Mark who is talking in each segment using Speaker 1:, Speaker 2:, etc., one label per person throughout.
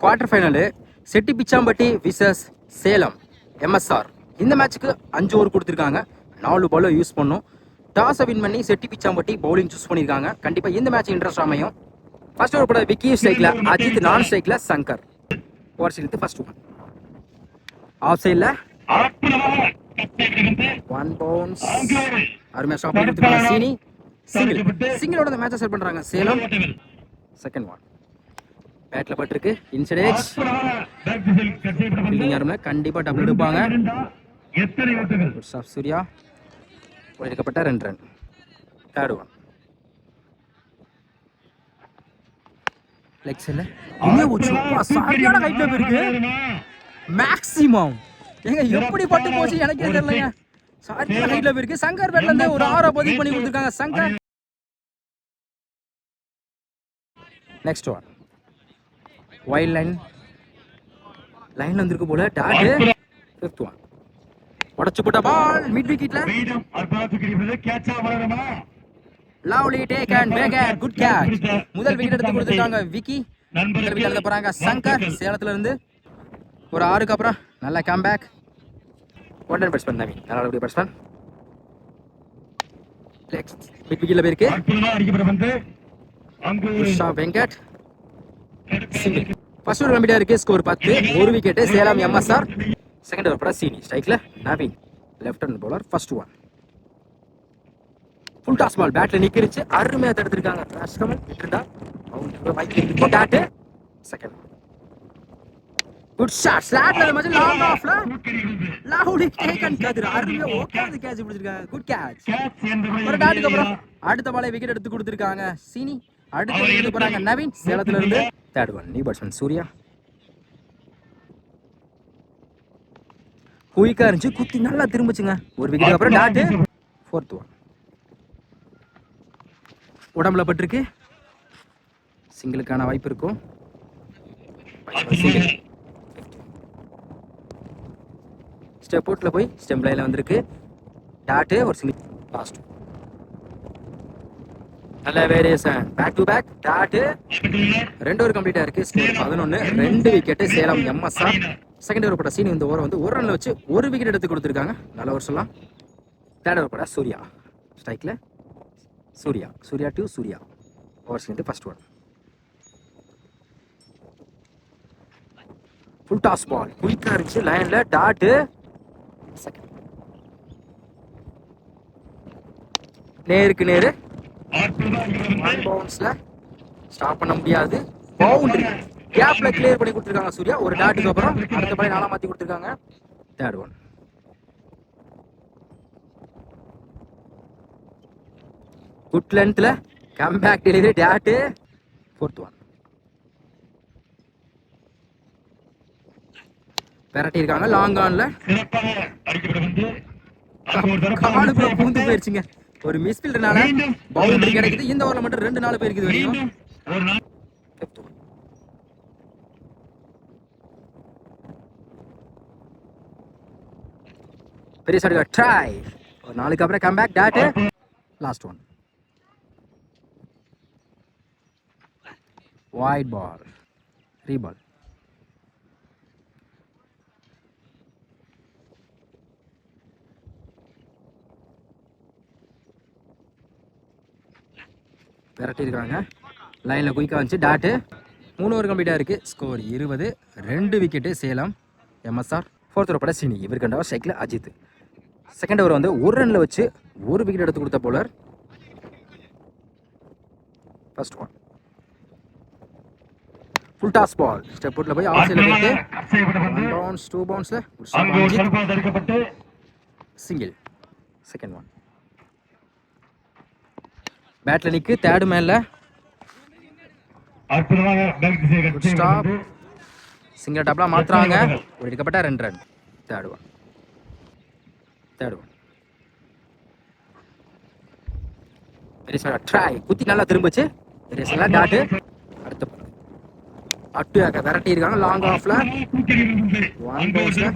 Speaker 1: Quarter final Chetti Pichampatti versus Salem MSR. இந்த மேட்ச்சுக்கு 5 over கொடுத்துருக்காங்க. 4 பால் யூஸ் பண்ணும். டாஸை வின் பண்ணி செட்டி பிச்சாம்பட்டி பவுலிங் சூஸ் பண்ணியிருக்காங்க. கண்டிப்பாக இந்த மேட்ச் இன்ட்ரெஸ்ட் அமையும். ஃபர்ஸ்ட் ஓவர் போட விக்கி ஸ்ட்ரைக்கில் அஜித், நான் ஸ்ட்ரைக்கில் சங்கர். ஓவர் சைடுக்கு ஃபர்ஸ்ட் ஒன். ஆஃப் சைடில் 1 பவுன்ஸ். அருமையாக ஸ்டாப் பண்ணி கொடுத்துருக்காங்க சீனி. சிங்கிளோட இந்த மேட்சை செட் பண்ணுறாங்க சேலம். Second one. பேட்ல பட்டிருக்கு. Inside edge. ஃபீல்டிங் யாருமே கண்டிப்பா டபுள் எடுப்பாங்க. சூர்யா எடுக்கப்பட்ட 2 ரன். Third one. லெக் சைடுல சரியான ஹைட்ல போயிருக்கு. மேக்ஸிமம் எங்க எப்படி பட்டு போச்சு எனக்கே தெரியலங்க. சரியான ஹைட்ல போயிருக்கு. சங்கர் பேட்ல இருந்து ஒரு 6 பதிவு பண்ணி கொடுத்துருக்காங்க சங்கர். Next one. வைல்ட் லைன்ல வந்திருக்கு போல. டாட். Fifth one. உடைச்சு போட்ட பால் மிட் விக்கெட்ல. Lovely take and back at good catch. முதல் விக்கெட் எடுத்து கொடுத்துட்டாங்க விக்கி. முதல் விக்கெட் எடுத்து போறாங்க சங்கர் சேலத்துல இருந்து. ஒரு 6க்கு அப்புறம் நல்ல கம்பேக். ஒன் பேட்ஸ்மேன் நவீன் நல்ல பேட்ஸ்மேன். மிட் விக்கெட்ல போயிருக்கு. Usha Venkat single. First over கம்ப்ளீட்டா இருக்கு. ஸ்கோர் 10. ஒரு wicket Salem MSR. Second over போட சீனி ஸ்ட்ரைக்ல Naveen left hand bowler. First one. Full toss ball பேட்ல நிக்கிருச்சு. அருமையா தடுத்திருக்காங்க. ராஷ்கமல் விட்டுடா அவங்க மைக் டாட். Second good shot. ஸ்லாட்ல மஞ்சள் லாங் ஆஃப்ல லவ்லி டேக் அண்ட் கதிர் அருமையா உட்கார்ந்து கேட்ச் பிடிச்சிருக்காங்க. Good catch. ஒரு டாட்டுக்கு அப்புறம் அடுத்த பாலை விக்கெட் எடுத்து கொடுத்திருக்காங்க சீனி. அடுத்து விக்கெட் போறாங்க நவீன் சேலத்துல இருந்து. Third one. New batsman Surya. குயிக்கா இருந்துச்சு. குத்தி நல்லா திரும்பிச்சுங்க. ஒரு விக்கெட் அப்புறம் டாட். Fourth one. உடம்புல பட்டிருக்கு. சிங்கிளுக்கான வாய்ப்பு இருக்கும். ஸ்டெப் அவுட்ல போய் ஸ்டெம் லைன்ல வந்திருக்கு. டாட். ஒரு சிங்கிள். லாஸ்ட். நல்ல variation. Back to back dot. 2 over கம்ப்ளீட்டா இருக்கு. Score 11. 2 wicket Salem MSR. Second over போட்ட சீனி இந்த ஓவர் வந்து 1 ரன்ல வச்சு 1 விக்கெட் எடுத்து கொடுத்துருக்காங்க. நல்ல ஓவர் சொல்லலாம். தேர்ட் ஓவர் போட சூர்யா ஸ்ட்ரைக்ல சூர்யா டு சூர்யா. ஓவர் சீன் first one. Full toss ball குயிக்கா இருந்துச்சு. லைன்ல டாட். செகண்ட் நேருக்கு நேரு. 1 பவுன்ஸ்ல ஸ்டாப் பண்ண முடியாது. பவுண்டரி கேப்ல கிளியர் பண்ணி கொடுத்துருக்காங்க சூர்யா. ஒரு டாட்டுக்கு அப்புறம் அடுத்த பாலை 4 மாத்தி கொடுத்துருக்காங்க. Third one. குட் லென்த்ல comeback delivery dot. Fourth one. பெரட்டி இருக்காங்க லாங் ஆன்ல. காலுக்குள்ள பூந்து போயிருச்சுங்க. ஒரு மிஸ்ஃபீல்டர்னால பவுண்டரி கிடைக்குது. இந்த ஓவர்ல மட்டும் 2 4 பேருக்கு இது வரைக்கும். பெரிய சாடில ட்ரை. ஒரு 4க்கு அப்புறம் comeback dot. Last one. Wide ball reball. விரட்டி இருக்காங்க. லைன்ல குயிக்கா வந்துச்சு டாட். 3 ஓவர் கம்ப்ளீட்டா இருக்கு. Score 20. 2 wicket Salem MSR. Fourth over பட சீனி. இவர் கண்டவர் ஸ்ட்ரைக்ல அஜித். செகண்ட் ஓவர் வந்து 1 ரன்ல வச்சு 1 விக்கெட் எடுத்து கொடுத்த bowler. First one. Full toss ball step அவுட்ல போய் ஆஃப் சைடுல போயிட்டு 1 பவுன்ஸ் 2 பவுன்ஸ்ல சிங்கிள். Second one. பேட்ல நிக்கு. Third மேன்ல stop. சிங்கிள் டாப்ல மாத்துறாங்க. ஒரு எடுக்கப்பட்ட 2 ரன். Third one. பெரிய ட்ரை குத்தி நல்லா திரும்பிச்சு. பெரிய டாட். அடுத்த அட்டுயாக விரட்டி இருக்காங்க லாங் ஆஃப்ல. 1 பவுன்ஸ்ல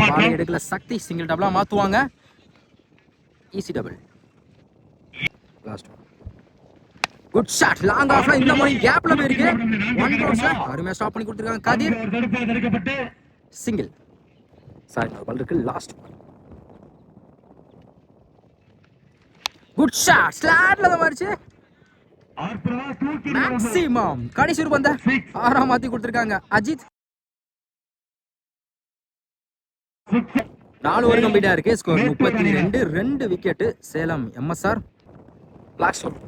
Speaker 1: பால் எடுக்கல சக்தி. சிங்கிள் டாப்ல மாத்துவாங்க. Easy double. Last one. Good shot long ஆஃப்ல இந்த மாதிரி கேப்ல போயிருக்கு. ஒன் பவுன்ஸ்ல அருமையா ஸ்டாப் பண்ணி கொடுத்திருக்காங்க கதிர். சிங்கிள். சாரி பால் இருக்கு. லாஸ்ட் குட் ஷாட் ஸ்லாட்ல தான் மாறிச்சு. மேக்ஸிமம் கடைசி ஒரு பந்த ஆறாம் மாத்தி கொடுத்திருக்காங்க அஜித். 4 ஓவர் கம்ப்ளீட்டா இருக்கு. Score 32. 2 wicket Salem MSR. Last over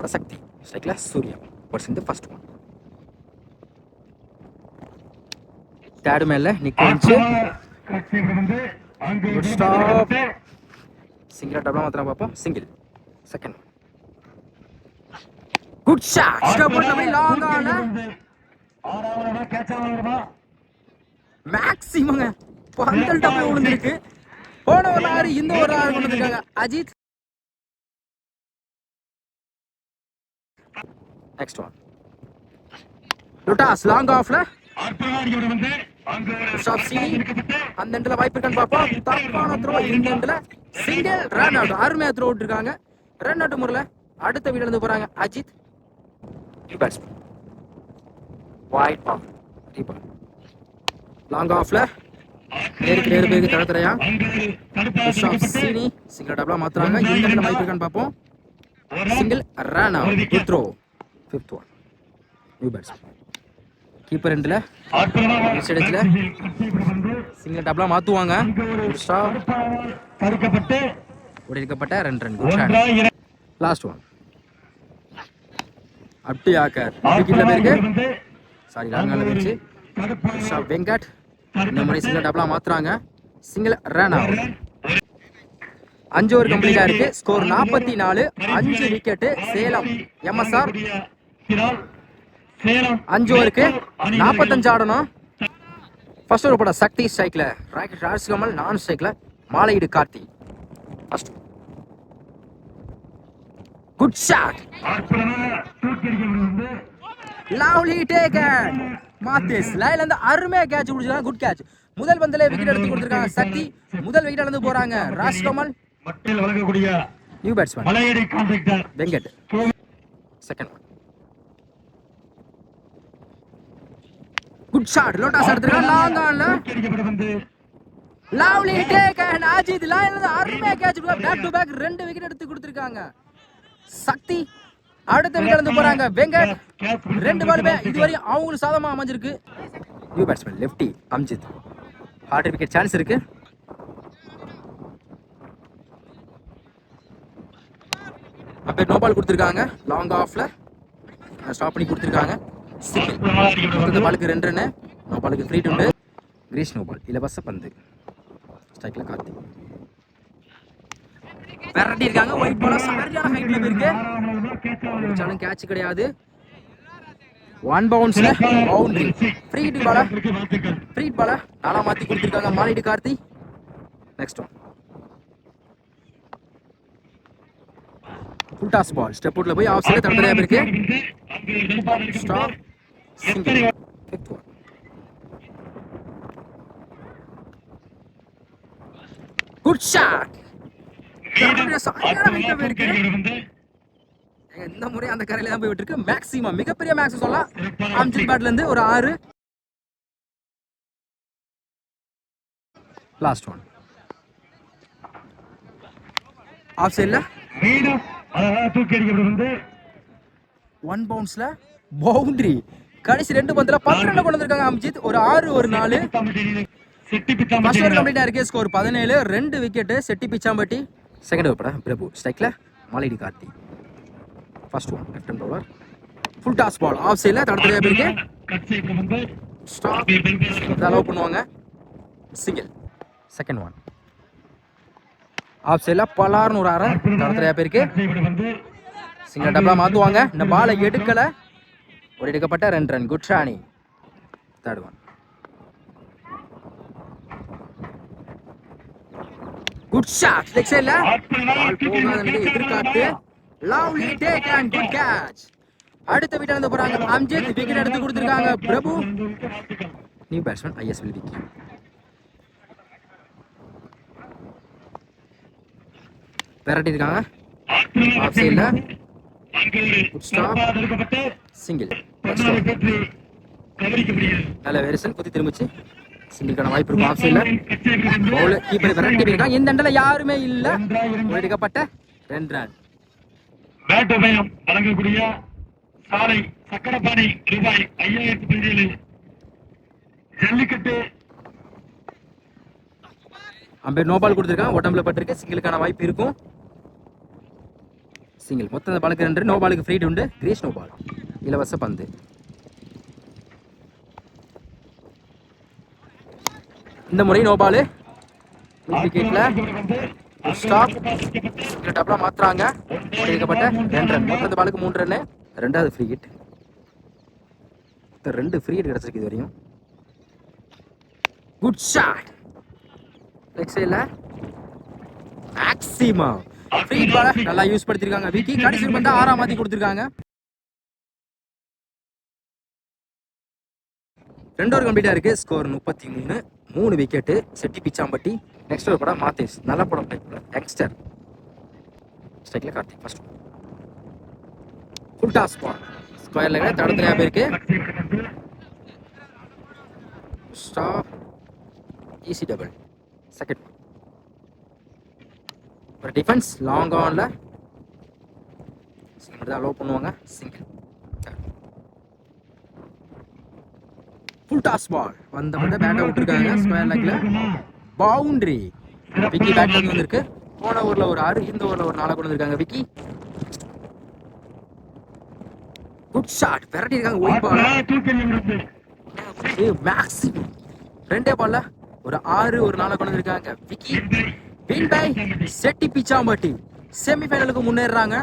Speaker 1: Prasakthi ஸ்ட்ரைக்ல சூர்யா பர்சன்ட் ஃபர்ஸ்ட் ஒன். தேர்ட் மேல நிக்கோச்சு. Good stop. சிங்கிள் டபுள் மாத்திரம் பாப்போம். Single. Second good shot stop பண்ண போய் லாங் ஆன மேக்ஸிமங்க பந்தல் டபுள் விழுந்திருக்கு. போன ஒரு ஆறு இந்த ஒரு ஆறு கொண்டு வந்திருக்காங்க அஜித். நெக்ஸ்ட் ஒன் லுட்டாஸ் லாங் ஆஃப்ல அந்த எண்ட்ல வாய்ப்பு இருக்கான்னு பாப்போம். தப்பான த்ரோ. இந்த எண்ட்ல சிங்கிள் ரன் அவுட். அருமையா த்ரோ விட்டுருக்காங்க. ரன் அவுட் முறையில அடுத்த வீட்ல இருந்து போறாங்க Ajith. New batsman wide ball reball long ஆஃப்ல நேருக்கு நேரு பேருக்கு தடத்தரையா சீனி சிங்கிள் டபுளா மாத்துறாங்க. இந்த எண்ட்ல வாய்ப்பு இருக்கான்னு பாப்போம். Single run out. Good throw. Fifth one new batsman keeper எண்ட்ல இடத்துல சிங்கிள் டபுளா மாத்துவாங்க. ஒடிக்கப்பட்ட 2 ரன். லாஸ்ட் ஒன் அப்டி ஆக்கர் விக்கெட்ல போயிருக்கு. சாரி லாங்கால போயிடுச்சு. வெங்கட் இந்த மாதிரி சிங்கிள் டபுளா மாத்துறாங்க. Single run out. 5 ஓவர் கம்ப்ளீட்டா இருக்கு. ஸ்கோர் 44. 5 wicket Salem MSR. 5 ஓவருக்கு 45 ஆடணும். ஃபர்ஸ்ட் ஓவர் போட சக்தி ஸ்ட்ரைக்ல ராஜ்கமல். நான் ஸ்ட்ரைக்ல மாலையீடு Karthi. First good shot lovely taken. மாத்திஸ் லைன்ல இருந்து அருமையா கேட்ச் பிடிச்சிருக்காங்க. Good catch. முதல் பந்திலே விக்கெட் எடுத்து கொடுத்திருக்காங்க சக்தி. முதல் விக்கெட் இழந்து போறாங்க Rajkamal. New batsman Venkat. Second one good shot லோட்டாஸ் எடுத்துறாங்க. லாங் ஆன்ல லவ்லி டேக்கன் அஜித் லைன்ல இருந்து அருமையா catch. Back to back 2 wicket எடுத்து கொடுத்திருக்காங்க சக்தி. அடுத்த விக்கெட் இழந்து போறாங்க வெங்கட். 2 பாலுமே இதுவரை அவங்களுக்கு சாதமா அமைஞ்சிருக்கு. New batsman lefty Amjith. Hard wicket chance இருக்கு. அப்ப நோ பால் கொடுத்திருக்காங்க. லாங் ஆஃப்ல ஸ்டாப் பண்ணி கொடுத்திருக்காங்க. சிங்கிள் பாலுக்கு 2 ரன். நோ பாலுக்கு ஃப்ரீ உண்டு. கிரீஷ் நோ பால் இலவச பந்து. ஸ்ட்ரைக்ல கார்த்தி பெரட்டி இருக்காங்க. ஒயிட் பால் சரியான ஹைட்ல போயிருக்கு. சாலும் கேட்ச் கிடையாது. 1 பவுன்ஸ்ல பவுண்டரி. ஃப்ரீ பால நாலா மாத்தி கொடுத்திருக்காங்க மாலையீடு Karthi. Next one full toss ball. Step அவுட்ல போய் ஆஃப் சைடுல தடதரையா இருக்கு. Stop single. Fifth one good shot. இந்த முறை அந்த கரையில தான் போய் விட்டுருக்கு. மேக்ஸிமம் மிகப்பெரிய மேக்ஸ் சொல்லலாம். அம்ஜித் பேட்ல இருந்து ஒரு 6. லாஸ்ட் ஒன் ஆஃப் சைடுல 1 பவுன்ஸ்ல பவுண்டரி. கடைசி 2 பந்துல 10 ரன் கொண்டு வந்திருக்காங்க அம்ஜித். ஒரு 6 ஒரு 4. ஃபர்ஸ்ட் ஓவர் கம்ப்ளீட்டா இருக்கு. Score 17. 2 wicket Chetti Pichampatti. Second over பட பிரபு ஸ்ட்ரைக்ல மாலையீடு Karthi. First one left hand bowler full toss ball off சைடுல தடதரையா இருக்கு. ஸ்டாப் அலோவ் பண்ணுவாங்க. சிங்கிள். செகண்ட் ஒன் ஆஃப் சைடுல பலார்னு ஒரு அரை தடதரையா இருக்கு. சிங்கிள் டபுளா மாத்துவாங்க. இந்த பாலை எடுக்கல. ஒரு எடுக்கப்பட்ட 2 ரன். குட் ஷானி. Third one good shot leg சைடுல பால் போகாதனது எதிர்காத்து. Lovely take and good catch. அடுத்த விக்கெட் வந்து போறாங்க அம்ஜித். விக்கெட் எடுத்து கொடுத்திருக்காங்க Prabhu. New batsman ISL Vicky. பெரட்டி இருக்காங்க. ஆஃப் சைடுல குட் ஸ்டாப் சிங்கிள் நல்ல வெரிசல் குத்தி திரும்பிச்சு சிங்கிள்கான வாய்ப்பு இருக்கும் ஆஃப் சைடுல பவுல் கீப்பர் விரட்டி போயிருக்காங்க இந்த இடத்துல யாருமே இல்ல எடுக்கப்பட்ட 2 ரன்
Speaker 2: பேட் உபயம் வழங்கக்கூடிய சாலை சக்கரபாணி ரூபாய் 5017 ஜல்லிக்கட்டு
Speaker 1: அம்பேர் நோ பால் கொடுத்துருக்கான் உடம்புல பட்டிருக்கு சிங்கிளுக்கான வாய்ப்பு இருக்கும் சிங்கிள் மொத்த பாலுக்கு 2 நோ பாலுக்கு ஃப்ரீட் உண்டு கிரீஸ் நோ பால் இலவச பந்து இந்த முறை நோ பால் விக்கெட்ல ஸ்டாப் டப்ளா மாத்துறாங்க எடுக்கப்பட்ட 2 ரன் மொத்த பாலுக்கு 3 ரன் ரெண்டாவது ஃப்ரீ ஹிட் 2 ஃப்ரீ ஹிட் கிடைச்சிருக்கு இது வரையும் குட் ஷாட் லெக் சைடுல மேக்ஸிமம் ஃப்ரீ ஹிட் பால நல்லா யூஸ் படுத்திருக்காங்க விக்கி கடைசி பந்தா 6ஆம் மாத்தி கொடுத்திருக்காங்க 2 ஓவர் கம்ப்ளீட்டா இருக்கு score 33 3 wicket Chetti Pichampatti next over படம் மாத்தேஷ் நல்ல படம் யங்ஸ்டர் ஸ்ட்ரைக்ல Karthik first full toss ball square லெக்ல தடுத்துறியா போயிருக்கு ஸ்டாப் ஈஸி டபுள் செகண்ட் ஒரு டிஃபென்ஸ் லாங் ஆன்ல சிங்கிள் தான் அலோவ் பண்ணுவாங்க சிங்கிள் ஃபுல் டாஸ் பால் வந்த பட்ட பேட்டை விட்டுருக்காங்க ஸ்கொயர் லெக்ல பவுண்டரி விக்கி பேட்ல இருந்து வந்திருக்கு போன ஓவர்ல ஒரு 6 இந்த ஓவர்ல ஒரு 4 கொண்டு வந்திருக்காங்க விக்கி குட் ஷாட் விரட்டி இருக்காங்க ஒயிட் பால் மேக்ஸிமம் 2 பால்ல ஒரு 6 ஒரு 4 கொண்டு வந்திருக்காங்க விக்கி வின் பை செட்டி பிச்சாம்பட்டி செமிஃபைனலுக்கு முன்னேறாங்க